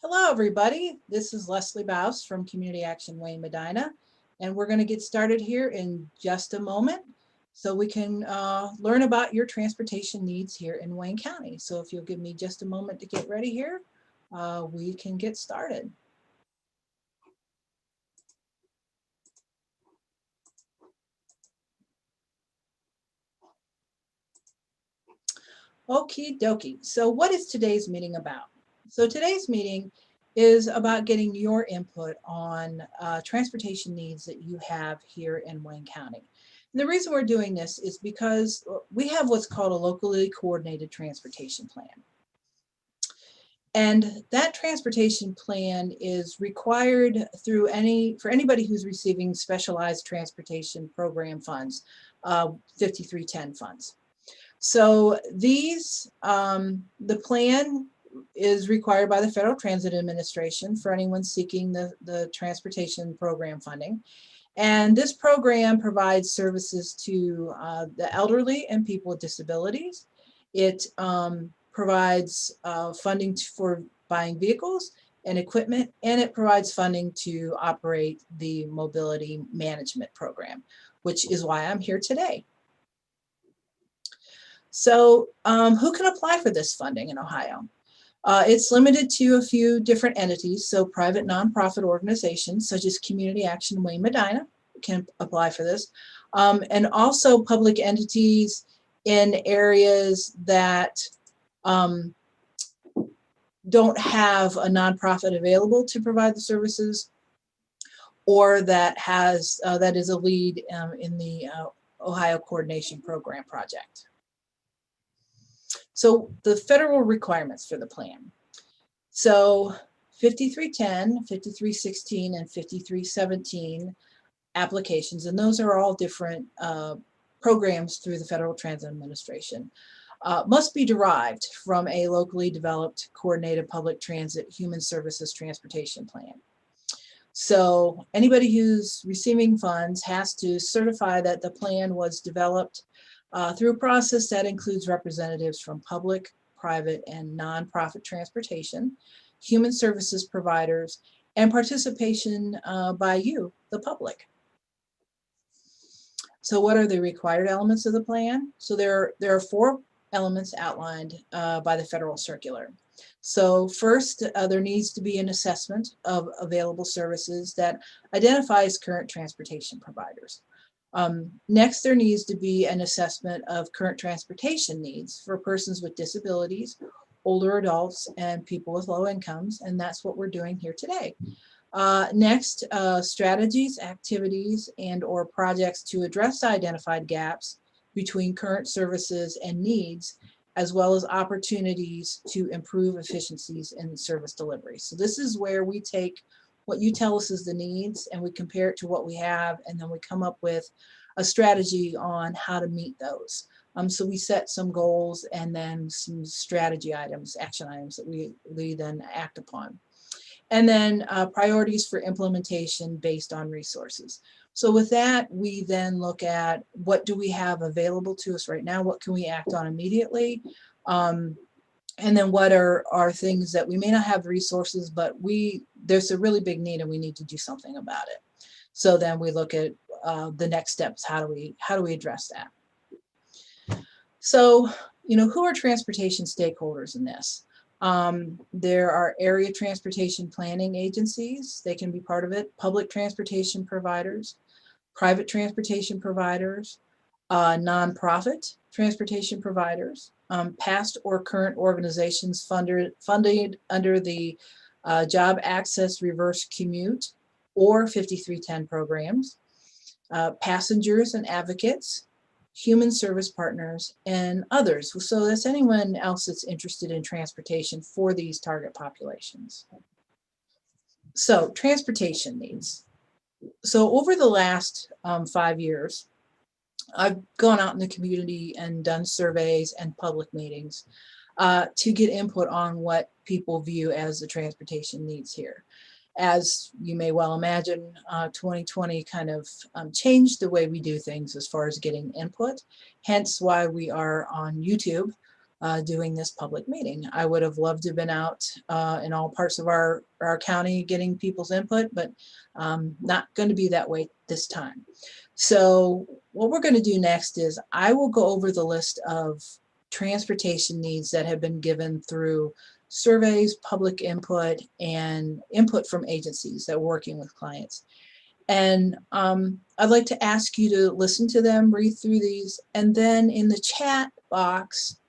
Hello, everybody. This is Leslie Baus from Community Action Wayne Medina, and we're going to get started here in just a moment so we can learn about your transportation needs here in Wayne County. So if you'll give me just a moment to get ready here, we can get started. Okie dokie. So what is today's meeting about? So today's meeting is about getting your input on transportation needs that you have here in Wayne County. And the reason we're doing this is because we have what's called a locally coordinated transportation plan. And that transportation plan is required through for anybody who's receiving specialized transportation program funds, 5310 funds. So these, the plan is required by the Federal Transit Administration for anyone seeking the transportation program funding. And this program provides services to the elderly and people with disabilities. It provides funding for buying vehicles and equipment, and it provides funding to operate the mobility management program, which is why I'm here today. So who can apply for this funding in Ohio? It's limited to a few different entities, so private nonprofit organizations such as Community Action Wayne Medina can apply for this, and also public entities in areas that don't have a nonprofit available to provide the services, or that is a lead in the Ohio Coordination Program project. So the federal requirements for the plan. So 5310, 5316, and 5317 applications, and those are all different programs through the Federal Transit Administration, must be derived from a locally developed coordinated public transit human services transportation plan. So anybody who's receiving funds has to certify that the plan was developed through a process that includes representatives from public, private, and nonprofit transportation, human services providers, and participation by you, the public. So what are the required elements of the plan? So there are 4 elements outlined by the federal circular. So first, there needs to be an assessment of available services that identifies current transportation providers. Next, there needs to be an assessment of current transportation needs for persons with disabilities, older adults, and people with low incomes, and that's what we're doing here today. Next, strategies, activities, and/or projects to address identified gaps between current services and needs, as well as opportunities to improve efficiencies in service delivery. So this is where we take what you tell us is the needs and we compare it to what we have, and then we come up with a strategy on how to meet those. So we set some goals and then some strategy items, action items that we then act upon. And then priorities for implementation based on resources. So with that, we then look at what do we have available to us right now? What can we act on immediately? And then what are things that we may not have resources, but there's a really big need and we need to do something about it. So then we look at the next steps. How do we address that? So, who are transportation stakeholders in this? There are area transportation planning agencies. They can be part of it. Public transportation providers, private transportation providers, nonprofit transportation providers, past or current organizations funded under the Job Access Reverse Commute or 5310 programs, passengers and advocates, human service partners, and others. So that's anyone else that's interested in transportation for these target populations. So transportation needs. So over the last 5 years, I've gone out in the community and done surveys and public meetings to get input on what people view as the transportation needs here. As you may well imagine, 2020 kind of changed the way we do things as far as getting input, hence why we are on YouTube doing this public meeting. I would have loved to have been out in all parts of our county getting people's input, but not going to be that way this time. So what we're going to do next is I will go over the list of transportation needs that have been given through surveys, public input, and input from agencies that are working with clients. And I'd like to ask you to listen to them, read through these, and then in the chat box,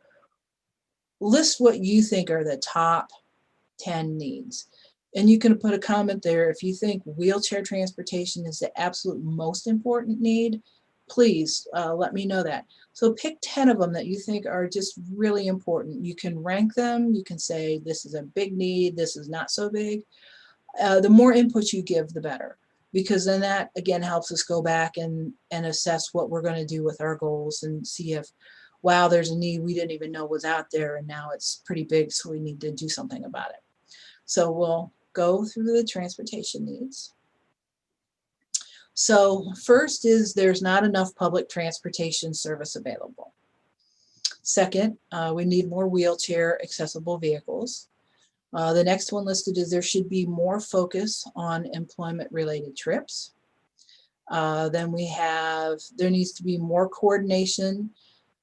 list what you think are the top 10 needs. And you can put a comment there. If you think wheelchair transportation is the absolute most important need, please let me know that. So pick 10 of them that you think are just really important. You can rank them. You can say this is a big need, this is not so big. The more input you give, the better, because then that again helps us go back and assess what we're going to do with our goals and see if, wow, there's a need we didn't even know was out there and now it's pretty big, so we need to do something about it. So we'll go through the transportation needs. So first is there's not enough public transportation service available. Second, we need more wheelchair accessible vehicles. The next one listed is there should be more focus on employment related trips. Then we have, there needs to be more coordination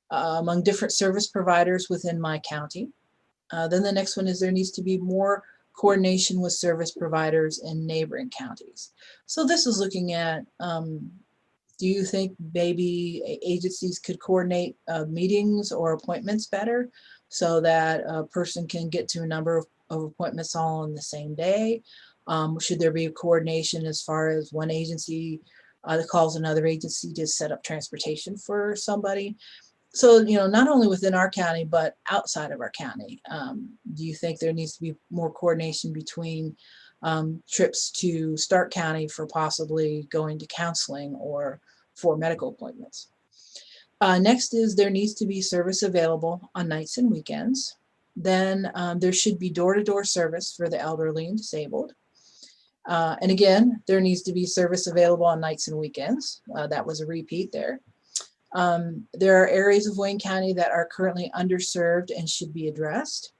among different service providers within my county. Then the next one is there needs to be more coordination with service providers in neighboring counties. So this is looking at, do you think maybe agencies could coordinate meetings or appointments better so that a person can get to a number of appointments all on the same day? Should there be a coordination as far as one agency that calls another agency to set up transportation for somebody? So, you know, not only within our county, but outside of our county, do you think there needs to be more coordination between trips to Stark County for possibly going to counseling or for medical appointments? Next is there needs to be service available on nights and weekends. Then there should be door-to-door service for the elderly and disabled. And again, there needs to be service available on nights and weekends. That was a repeat there. There are areas of Wayne County that are currently underserved and should be addressed.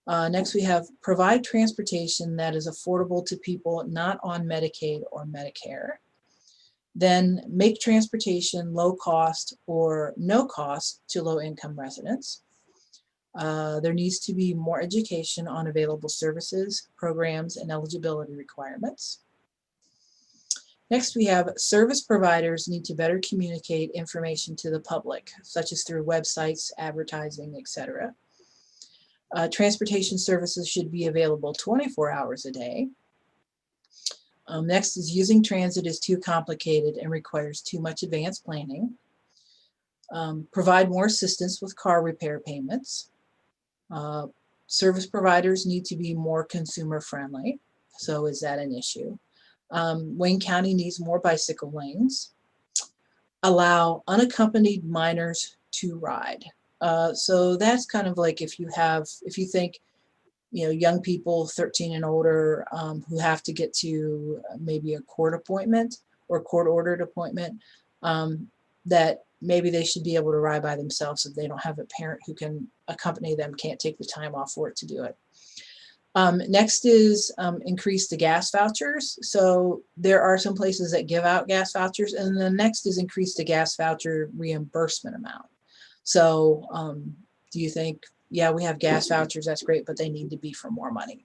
Next, we have provide transportation that is affordable to people not on Medicaid or Medicare. Then make transportation low cost or no cost to low income residents. There needs to be more education on available services, programs, and eligibility requirements. Next, we have service providers need to better communicate information to the public, such as through websites, advertising, etc. Transportation services should be available 24 hours a day. Next is using transit is too complicated and requires too much advanced planning. Provide more assistance with car repair payments. Service providers need to be more consumer friendly. So is that an issue? Wayne County needs more bicycle lanes. Allow unaccompanied minors to ride. So that's kind of like if you think, you know, young people 13 and older who have to get to maybe a court appointment or court-ordered appointment, that maybe they should be able to ride by themselves if they don't have a parent who can accompany them, can't take the time off work to do it. Next is increase the gas vouchers. So there are some places that give out gas vouchers, and the next is increase the gas voucher reimbursement amount. So do you think, yeah, we have gas vouchers, that's great, but they need to be for more money.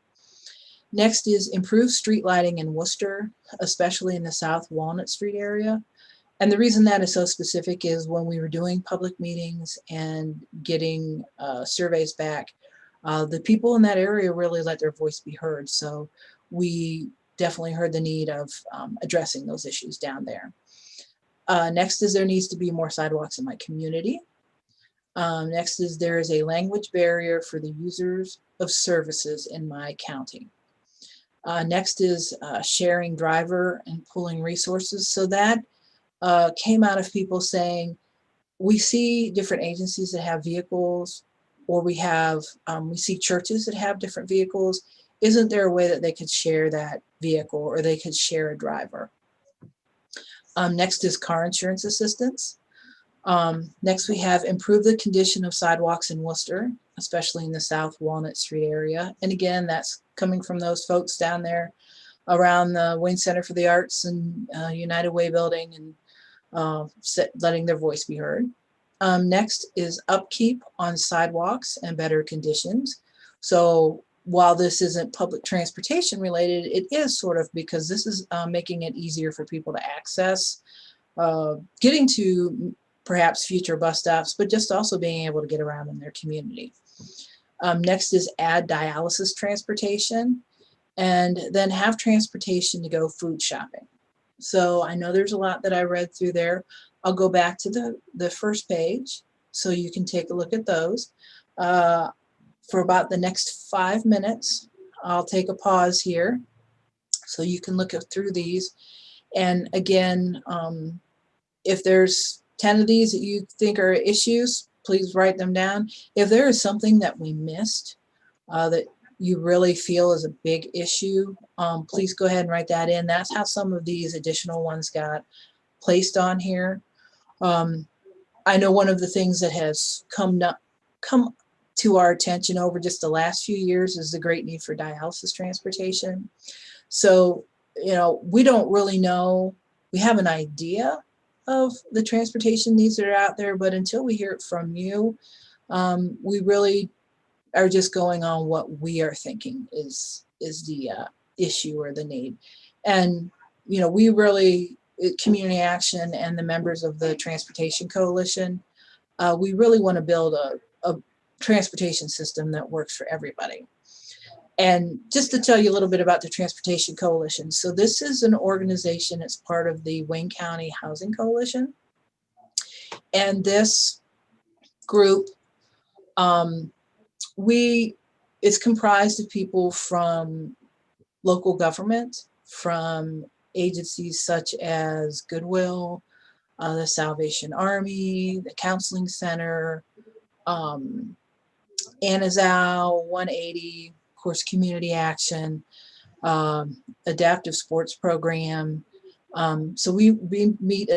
Next is improve street lighting in Worcester, especially in the South Walnut Street area. And the reason that is so specific is when we were doing public meetings and getting surveys back, the people in that area really let their voice be heard. So we definitely heard the need of addressing those issues down there. Next is there needs to be more sidewalks in my community. Next is there is a language barrier for the users of services in my county. Next is sharing driver and pooling resources. So that came out of people saying, we see different agencies that have vehicles, or we see churches that have different vehicles. Isn't there a way that they could share that vehicle or they could share a driver? Next is car insurance assistance. Next, we have improve the condition of sidewalks in Worcester, especially in the South Walnut Street area. And again, that's coming from those folks down there around the Wayne Center for the Arts and United Way building, and letting their voice be heard. Next is upkeep on sidewalks and better conditions. So while this isn't public transportation related, it is sort of, because this is making it easier for people to access, getting to perhaps future bus stops, but just also being able to get around in their community. Next is add dialysis transportation, and then have transportation to go food shopping. So I know there's a lot that I read through there. I'll go back to the first page so you can take a look at those. For about the next 5 minutes, I'll take a pause here so you can look through these. And again, if there's 10 of these that you think are issues, please write them down. If there is something that we missed that you really feel is a big issue, please go ahead and write that in. That's how some of these additional ones got placed on here. I know one of the things that has come to our attention over just the last few years is the great need for dialysis transportation. So, we don't really know. We have an idea of the transportation needs that are out there, but until we hear it from you, we really are just going on what we are thinking is the issue or the need. And, we really, Community Action and the members of the Transportation Coalition, we really want to build a transportation system that works for everybody. And just to tell you a little bit about the Transportation Coalition. So this is an organization, it's part of the Wayne County Housing Coalition. And this group, it's comprised of people from local government, from agencies such as Goodwill, the Salvation Army, the Counseling Center, Anazao, 180, of course, Community Action, Adaptive Sports Program. So we meet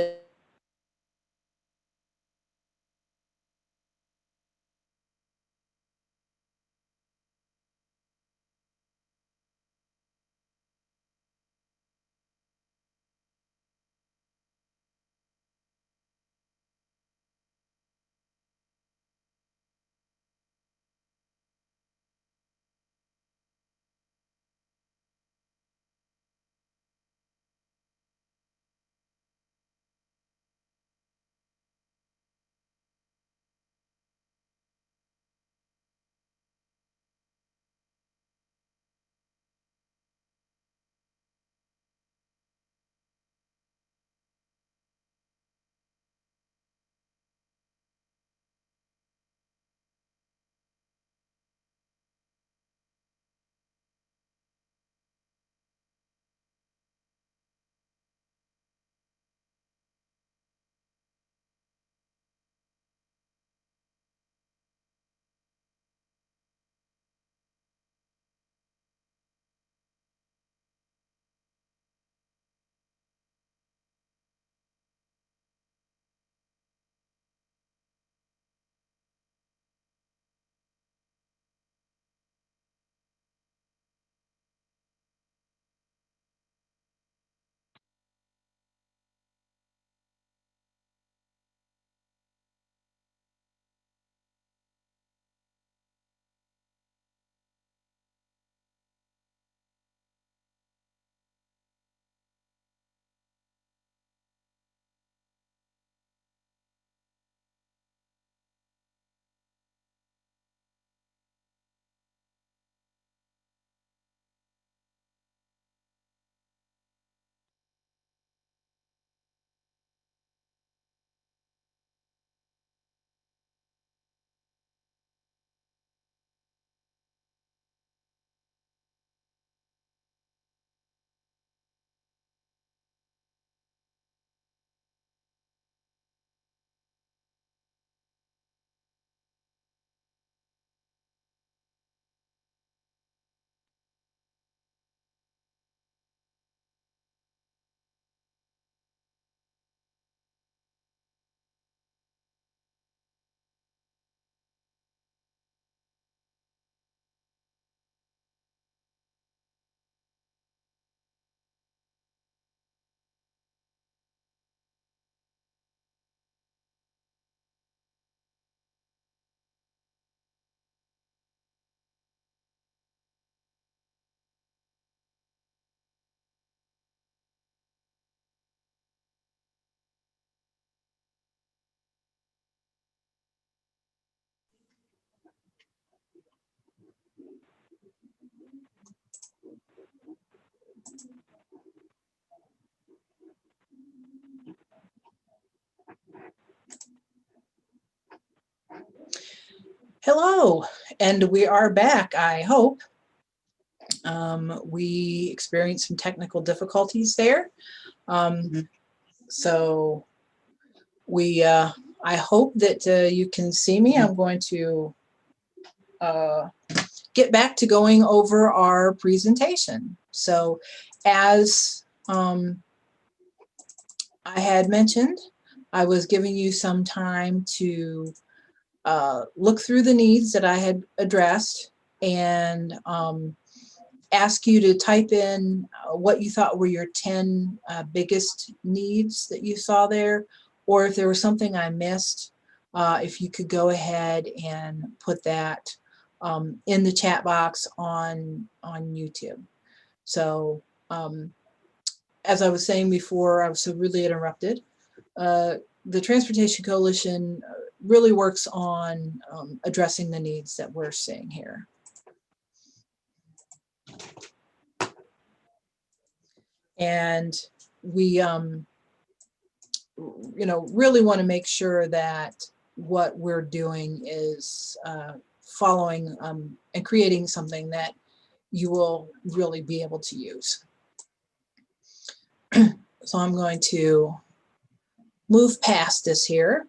Hello, and we are back, I hope. We experienced some technical difficulties there. So I hope that you can see me. I'm going to get back to going over our presentation. So as I had mentioned, I was giving you some time to look through the needs that I had addressed and ask you to type in what you thought were your 10 biggest needs that you saw there, or if there was something I missed, if you could go ahead and put that in the chat box on YouTube. So as I was saying before, I was so rudely interrupted. The Transportation Coalition really works on addressing the needs that we're seeing here. And we, really want to make sure that what we're doing is following and creating something that you will really be able to use. So I'm going to move past this here,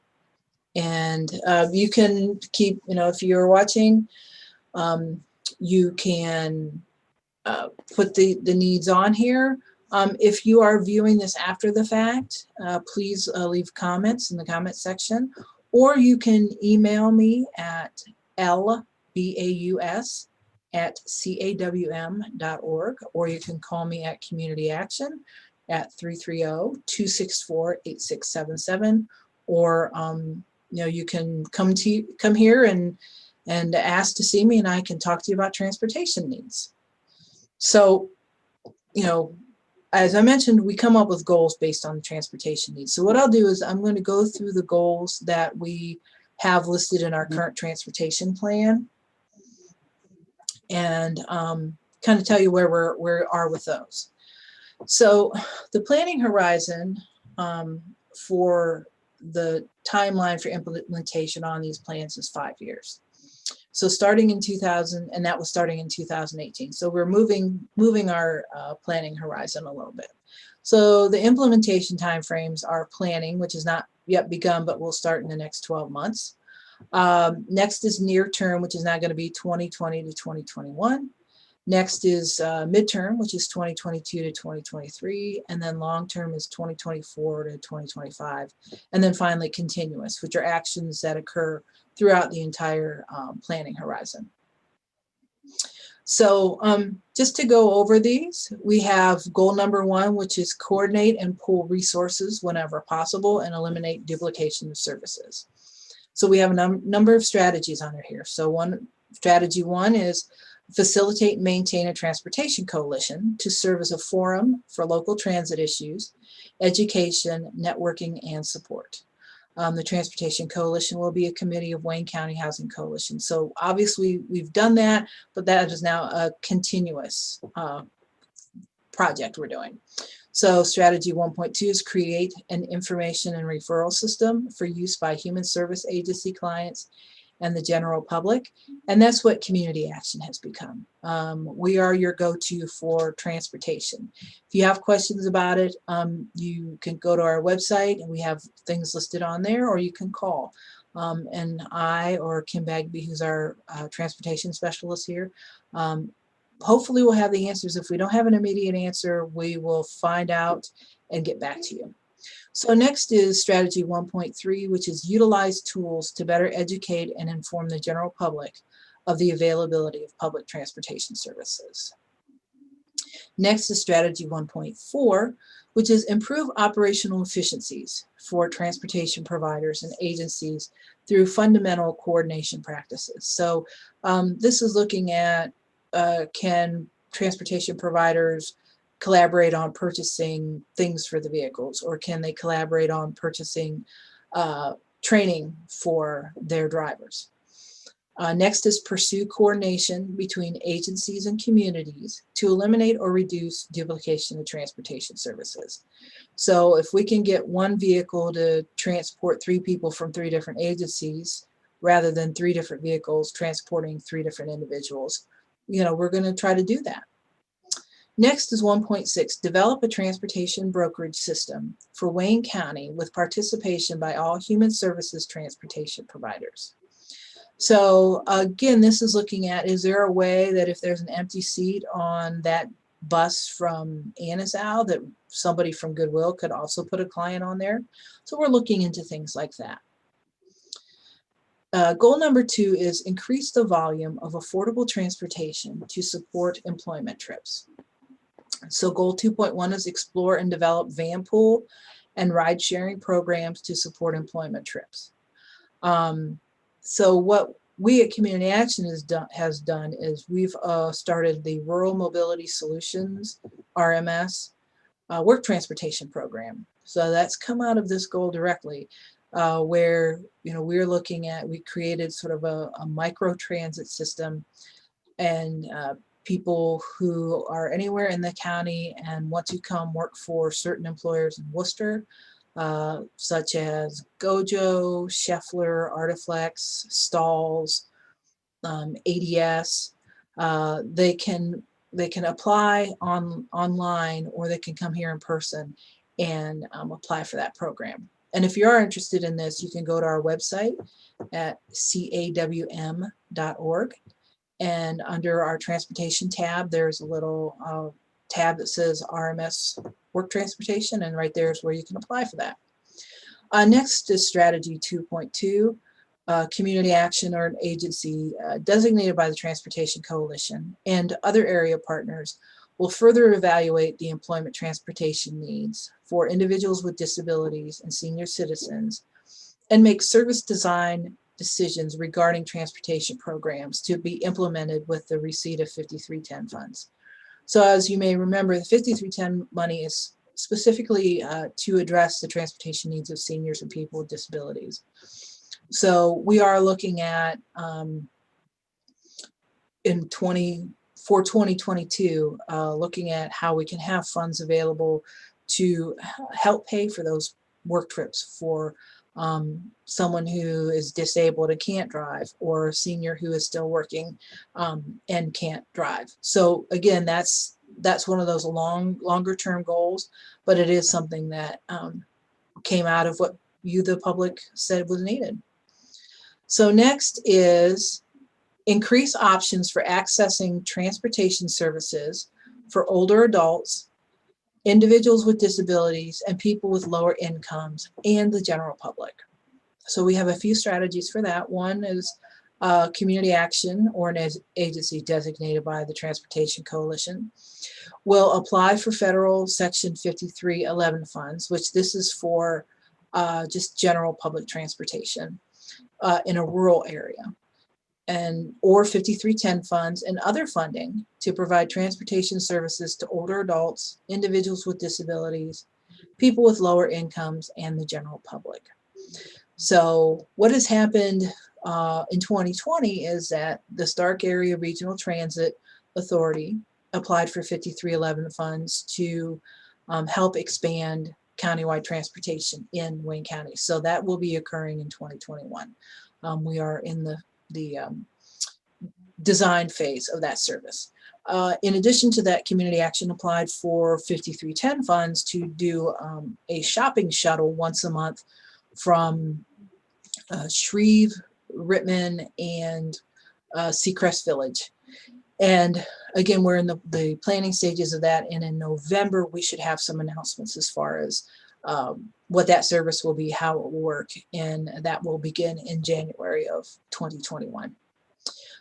and you can keep, if you're watching, you can put the needs on here. If you are viewing this after the fact, please leave comments in the comment section, or you can email me at lbaus@cawm.org, or you can call me at Community Action at 330-264-8677, or you can come here and ask to see me, and I can talk to you about transportation needs. So, as I mentioned, we come up with goals based on the transportation needs. So what I'll do is I'm going to go through the goals that we have listed in our current transportation plan, and kind of tell you where we are with those. So the planning horizon for the timeline for implementation on these plans is 5 years. So starting in 2000, and that was starting in 2018. So we're moving our planning horizon a little bit. So the implementation timeframes are planning, which is not yet begun, but will start in the next 12 months. Next is near term, which is now going to be 2020 to 2021. Next is midterm, which is 2022 to 2023. And then long term is 2024 to 2025. And then finally continuous, which are actions that occur throughout the entire planning horizon. So just to go over these, we have goal number 1, which is coordinate and pool resources whenever possible and eliminate duplication of services. So we have a number of strategies under here. So strategy 1 is facilitate and maintain a transportation coalition to serve as a forum for local transit issues, education, networking, and support. The Transportation Coalition will be a committee of Wayne County Housing Coalition. So obviously we've done that, but that is now a continuous project we're doing. So strategy 1.2 is create an information and referral system for use by human service agency clients and the general public. And that's what Community Action has become. We are your go-to for transportation. If you have questions about it, you can go to our website and we have things listed on there, or you can call. And I or Kim Bagby, who's our transportation specialist here, hopefully we'll have the answers. If we don't have an immediate answer, we will find out and get back to you. So next is strategy 1.3, which is utilize tools to better educate and inform the general public of the availability of public transportation services. Next is strategy 1.4, which is improve operational efficiencies for transportation providers and agencies through fundamental coordination practices. So this is looking at can transportation providers collaborate on purchasing things for the vehicles, or can they collaborate on purchasing training for their drivers? Next is pursue coordination between agencies and communities to eliminate or reduce duplication of transportation services. So if we can get one vehicle to transport 3 people from 3 different agencies, rather than 3 different vehicles transporting 3 different individuals. We're going to try to do that. Next is 1.6, develop a transportation brokerage system for Wayne County with participation by all human services transportation providers. So again, this is looking at, is there a way that if there's an empty seat on that bus from Annisau that somebody from Goodwill could also put a client on there? So we're looking into things like that. Goal number 2 is increase the volume of affordable transportation to support employment trips. So goal 2.1 is explore and develop van pool and ride sharing programs to support employment trips. So what we at Community Action has done is we've started the Rural Mobility Solutions, RMS, work transportation program. So that's come out of this goal directly, where we're looking at, we created sort of a micro transit system, and people who are anywhere in the county and want to come work for certain employers in Worcester, such as Gojo, Scheffler, Artiflex, Stalls, ADS. They can apply online, or they can come here in person and apply for that program. And if you are interested in this, you can go to our website at cawm.org, and under our transportation tab, there's a little tab that says RMS Work Transportation, and right there is where you can apply for that. Next is strategy 2.2, community action or an agency designated by the Transportation Coalition and other area partners will further evaluate the employment transportation needs for individuals with disabilities and senior citizens, and make service design decisions regarding transportation programs to be implemented with the receipt of 5310 funds. So as you may remember, the 5310 money is specifically to address the transportation needs of seniors and people with disabilities. So we are looking at for 2022, looking at how we can have funds available to help pay for those work trips for someone who is disabled and can't drive, or a senior who is still working and can't drive. So again, that's one of those longer term goals, but it is something that came out of what you, the public, said was needed. So next is increase options for accessing transportation services for older adults, individuals with disabilities, and people with lower incomes, and the general public. So we have a few strategies for that. One is community action, or an agency designated by the Transportation Coalition, will apply for federal Section 5311 funds, which this is for just general public transportation in a rural area, or 5310 funds and other funding to provide transportation services to older adults, individuals with disabilities, people with lower incomes, and the general public. So what has happened in 2020 is that the Stark Area Regional Transit Authority applied for 5311 funds to help expand countywide transportation in Wayne County. So that will be occurring in 2021. We are in the design phase of that service. In addition to that, Community Action applied for 5310 funds to do a shopping shuttle once a month from Shreve, Rittman, and Seacrest Village. And again, we're in the planning stages of that, and in November we should have some announcements as far as what that service will be, how it will work, and that will begin in January of 2021.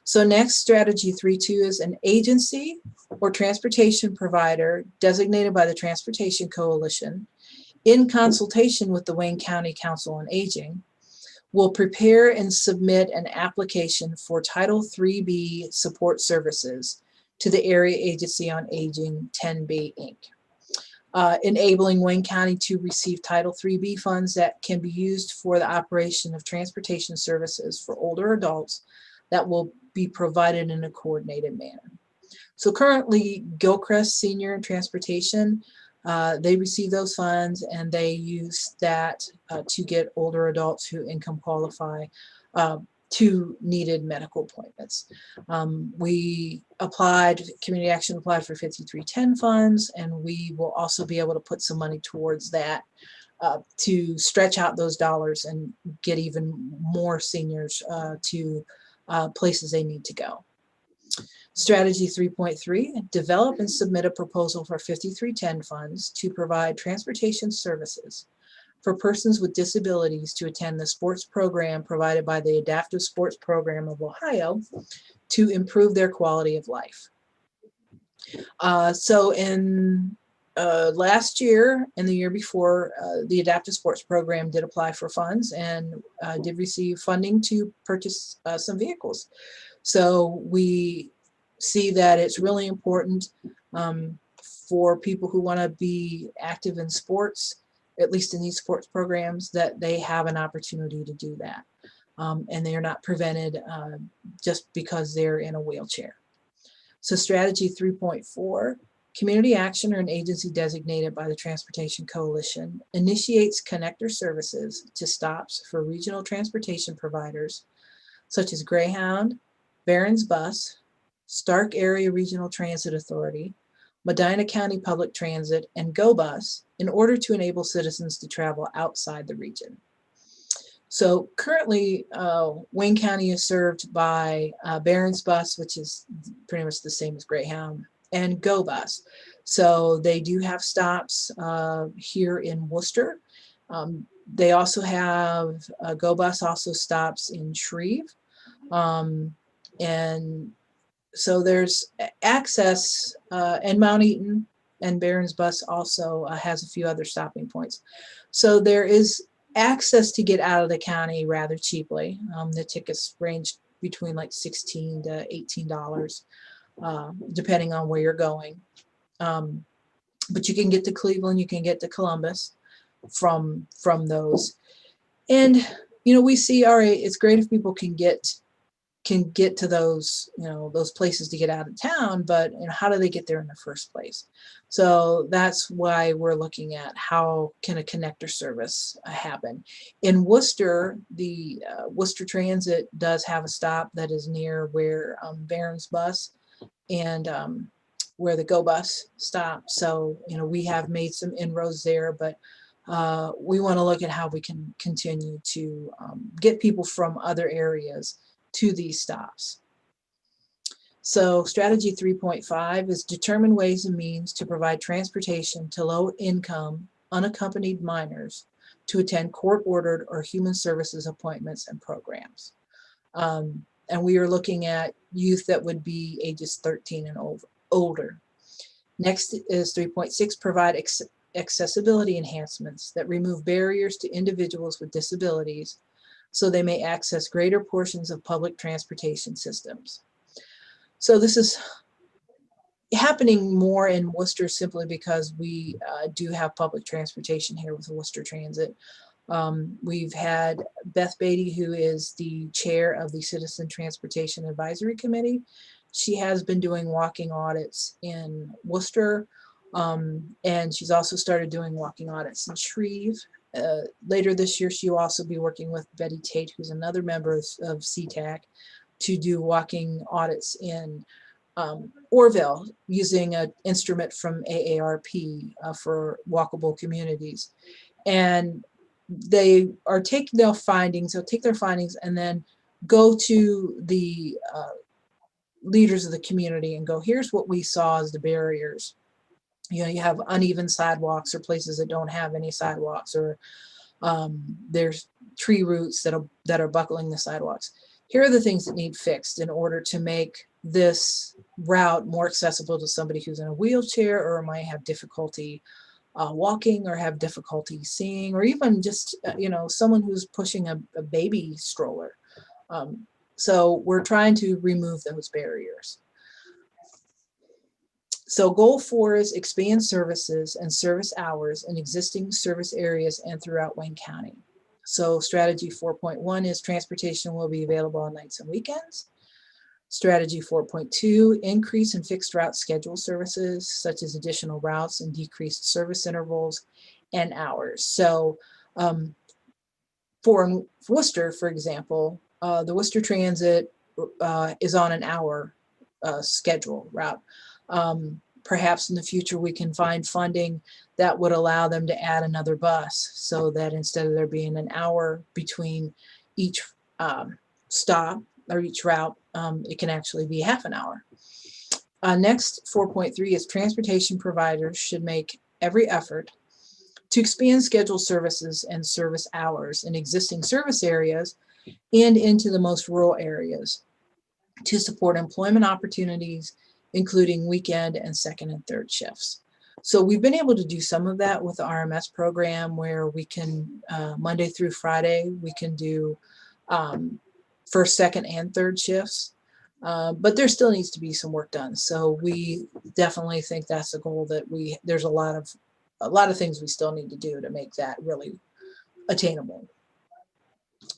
So next, strategy 3.2 is an agency or transportation provider designated by the Transportation Coalition in consultation with the Wayne County Council on Aging will prepare and submit an application for Title IIIB support services to the Area Agency on Aging 10B Inc., enabling Wayne County to receive Title IIIB funds that can be used for the operation of transportation services for older adults that will be provided in a coordinated manner. So currently, Gilchrist Senior Transportation, they receive those funds, and they use that to get older adults who income qualify to needed medical appointments. Community Action applied for 5310 funds, and we will also be able to put some money towards that to stretch out those dollars and get even more seniors to places they need to go. Strategy 3.3, develop and submit a proposal for 5310 funds to provide transportation services for persons with disabilities to attend the sports program provided by the Adaptive Sports Program of Ohio to improve their quality of life. So in last year and the year before, the Adaptive Sports Program did apply for funds and did receive funding to purchase some vehicles. So we see that it's really important for people who want to be active in sports, at least in these sports programs, that they have an opportunity to do that. And they are not prevented just because they're in a wheelchair. So strategy 3.4, community action or an agency designated by the Transportation Coalition initiates connector services to stops for regional transportation providers such as Greyhound, Barron's Bus, Stark Area Regional Transit Authority, Medina County Public Transit, and GoBus in order to enable citizens to travel outside the region. So currently, Wayne County is served by Barron's Bus, which is pretty much the same as Greyhound, and GoBus. So they do have stops here in Worcester. They also have GoBus also stops in Shreve. And so there's access, and Mount Eaton and Barron's Bus also has a few other stopping points. So there is access to get out of the county rather cheaply. The tickets range between like $16 to $18, depending on where you're going. But you can get to Cleveland, you can get to Columbus from those. And we see, all right, it's great if people can get to those, those places to get out of town, but how do they get there in the first place? So that's why we're looking at how can a connector service happen. In Worcester, the Worcester Transit does have a stop that is near where Barron's Bus and where the GoBus stop. So, we have made some inroads there, but we want to look at how we can continue to get people from other areas to these stops. So strategy 3.5 is determine ways and means to provide transportation to low-income, unaccompanied minors to attend court-ordered or human services appointments and programs. And we are looking at youth that would be ages 13 and older. Next is 3.6, provide accessibility enhancements that remove barriers to individuals with disabilities so they may access greater portions of public transportation systems. So this is happening more in Worcester simply because we do have public transportation here with Worcester Transit. We've had Beth Beatty, who is the chair of the Citizen Transportation Advisory Committee. She has been doing walking audits in Worcester, and she's also started doing walking audits in Shreve. Later this year, she will also be working with Betty Tate, who's another member of CTAC, to do walking audits in Orville using an instrument from AARP for walkable communities. And they are taking their findings, they'll take their findings and then go to the leaders of the community and go, here's what we saw as the barriers. You have uneven sidewalks or places that don't have any sidewalks, or there's tree roots that are buckling the sidewalks. Here are the things that need fixed in order to make this route more accessible to somebody who's in a wheelchair or might have difficulty walking or have difficulty seeing, or even just someone who's pushing a baby stroller. So we're trying to remove those barriers. So goal 4 is expand services and service hours in existing service areas and throughout Wayne County. So strategy 4.1 is transportation will be available on nights and weekends. Strategy 4.2, increase in fixed route schedule services, such as additional routes and decreased service intervals and hours. So for Worcester, for example, the Worcester Transit is on an hour schedule route. Perhaps in the future we can find funding that would allow them to add another bus so that instead of there being an hour between each stop or each route, it can actually be half an hour. Next, 4.3 is transportation providers should make every effort to expand scheduled services and service hours in existing service areas and into the most rural areas to support employment opportunities, including weekend and second and third shifts. So we've been able to do some of that with the RMS program where we can, Monday through Friday, we can do first, second, and third shifts. But there still needs to be some work done. So we definitely think that's a goal that there's a lot of things we still need to do to make that really attainable.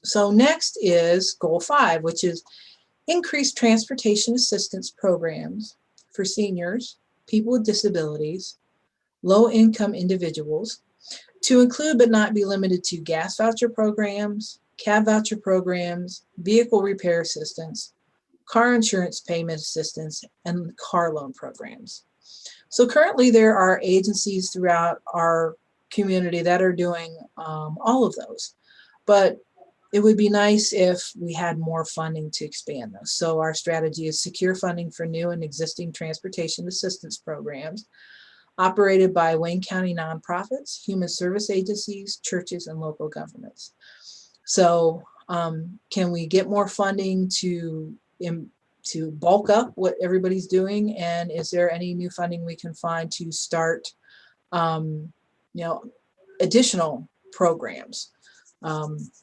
So next is goal 5, which is increase transportation assistance programs for seniors, people with disabilities, low-income individuals, to include but not be limited to gas voucher programs, cab voucher programs, vehicle repair assistance, car insurance payment assistance, and car loan programs. So currently there are agencies throughout our community that are doing all of those, but it would be nice if we had more funding to expand those. So our strategy is secure funding for new and existing transportation assistance programs operated by Wayne County nonprofits, human service agencies, churches, and local governments. So can we get more funding to bulk up what everybody's doing? And is there any new funding we can find to start, additional programs?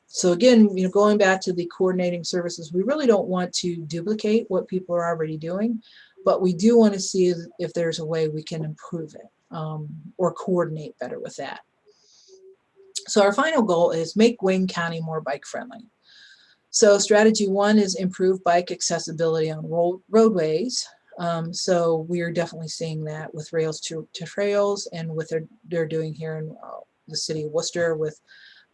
So again, going back to the coordinating services, we really don't want to duplicate what people are already doing, but we do want to see if there's a way we can improve it or coordinate better with that. So our final goal is make Wayne County more bike friendly. So strategy 1 is improve bike accessibility on roadways. So we are definitely seeing that with Rails to Trails and with they're doing here in the city of Worcester with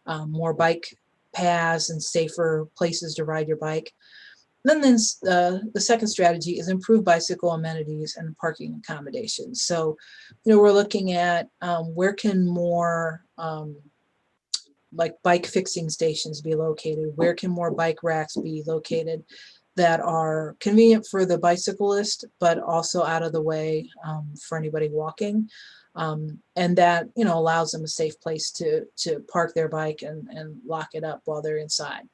more bike paths and safer places to ride your bike. Then the second strategy is improve bicycle amenities and parking accommodations. So, we're looking at where can more like bike fixing stations be located? Where can more bike racks be located that are convenient for the bicyclist, but also out of the way for anybody walking? And that allows them a safe place to park their bike and lock it up while they're inside.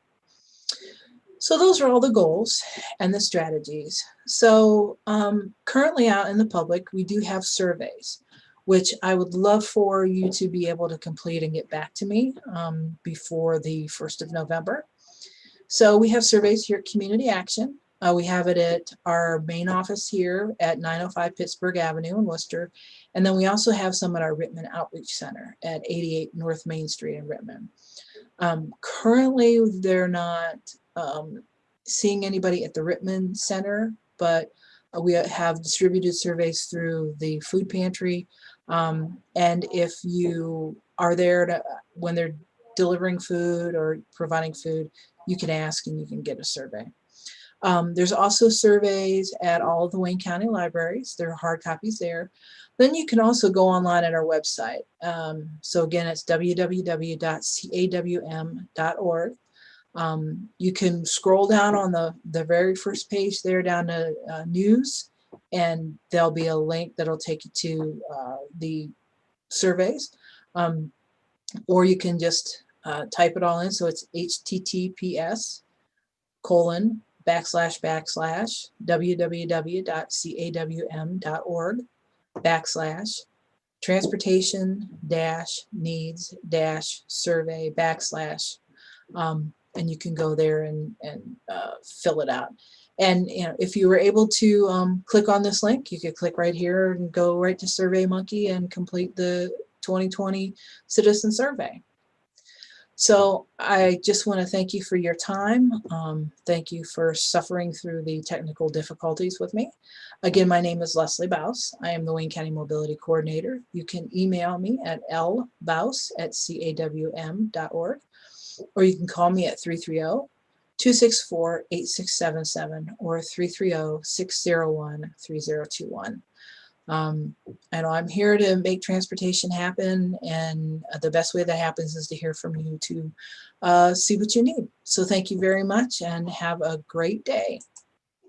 So those are all the goals and the strategies. So currently out in the public, we do have surveys, which I would love for you to be able to complete and get back to me before the 1st of November. So we have surveys here at Community Action. We have it at our main office here at 905 Pittsburgh Avenue in Worcester. And then we also have some at our Rittman Outreach Center at 88 North Main Street in Rittman. Currently, they're not seeing anybody at the Rittman Center, but we have distributed surveys through the food pantry. And if you are there when they're delivering food or providing food, you can ask and you can get a survey. There's also surveys at all of the Wayne County libraries. There are hard copies there. Then you can also go online at our website. So again, it's www.cawm.org. You can scroll down on the very first page there down to news, and there'll be a link that'll take you to the surveys. Or you can just type it all in. So it's https://www.cawm.org/transportation-needs-survey/ and you can go there and fill it out. And if you were able to click on this link, you could click right here and go right to SurveyMonkey and complete the 2020 Citizen Survey. So I just want to thank you for your time. Thank you for suffering through the technical difficulties with me. Again, my name is Leslie Bouse. I am the Wayne County Mobility Coordinator. You can email me at lbouse@cawm.org, or you can call me at 264-8677 or 330-601-3021. I know I'm here to make transportation happen, and the best way that happens is to hear from you to see what you need. So thank you very much and have a great day.